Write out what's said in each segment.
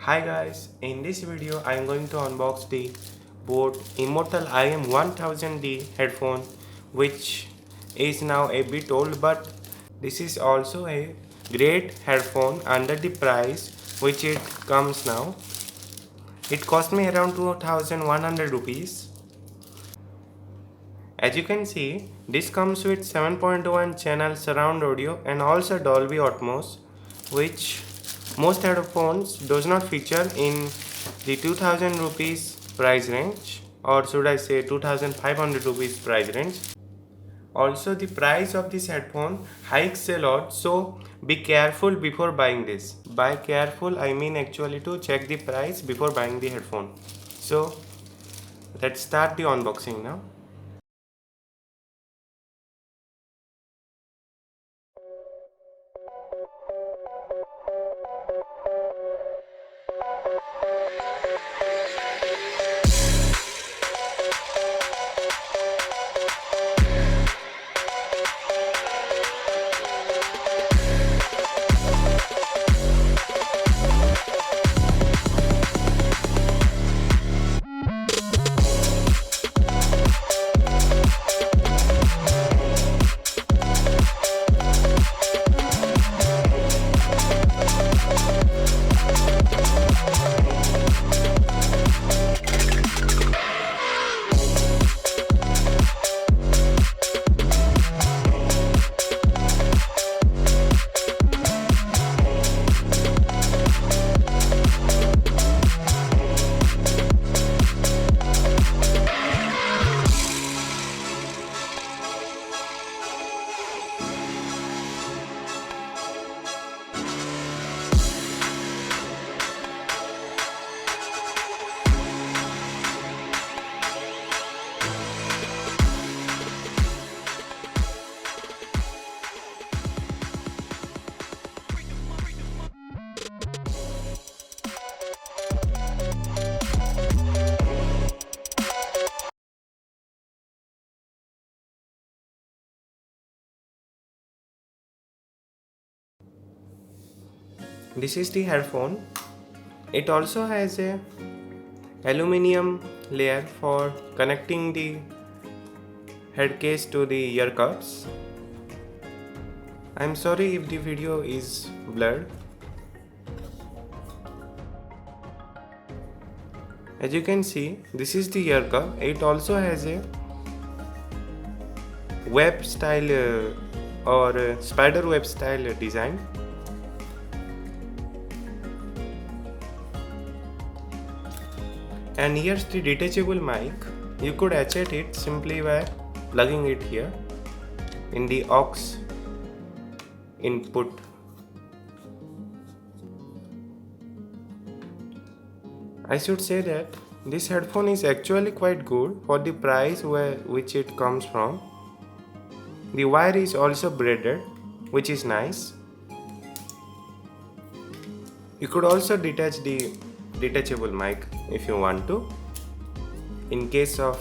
Hi guys, in this video I am going to unbox the Boat Immortal Im1000D headphone, which is now a bit old, but this is also a great headphone under the price which it comes now. It cost me around 2100 rupees. As you can see, this comes with 7.1 channel surround audio and also Dolby Atmos, which most headphones does not feature in the 2000 rupees price range, or should I say 2500 rupees price range. Also, the price of this headphone hikes a lot, so be careful before buying this. By careful, I mean actually to check the price before buying the headphone. So let's start the unboxing now. This is the headphone. It also has a aluminium layer for connecting the head case to the ear cups. I'm sorry if the video is blurred. As you can see, this is the ear cup. It also has a web style or spider web style design. And here's the detachable mic. You could attach it simply by plugging it here in the aux input. I should say that this headphone is actually quite good for the price which it comes from. The wire is also braided, which is nice. You could also detach the detachable mic if you want to, in case of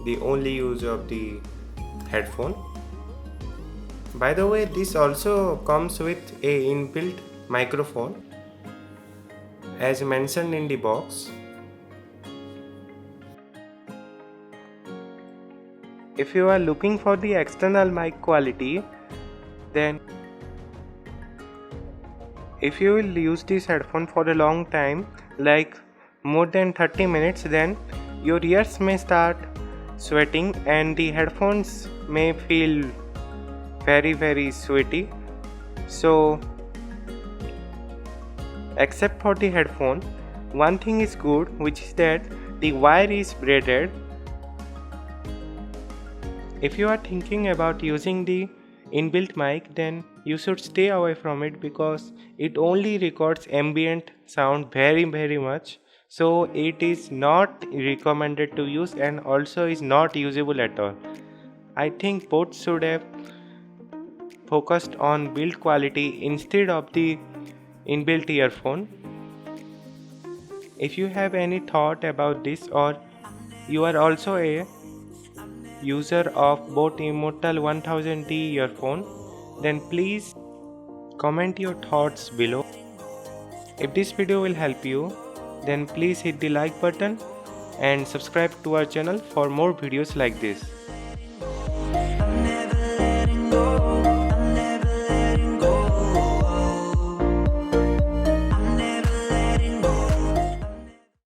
the only use of the headphone. By the way, this also comes with a inbuilt microphone as mentioned in the box. If you are looking for the external mic quality, then if you will use this headphone for a long time, like more than 30 minutes, then your ears may start sweating and the headphones may feel very sweaty. So except for the headphone, one thing is good, which is that the wire is braided. If you are thinking about using the inbuilt mic, then you should stay away from it because it only records ambient sound very much, so it is not recommended to use and also is not usable at all. I think both should have focused on build quality instead of the inbuilt earphone. If you have any thought about this, or you are also a user of Boat Immortal 1000D earphone, then please comment your thoughts below. If this video will help you, then please hit the like button and subscribe to our channel for more videos like this.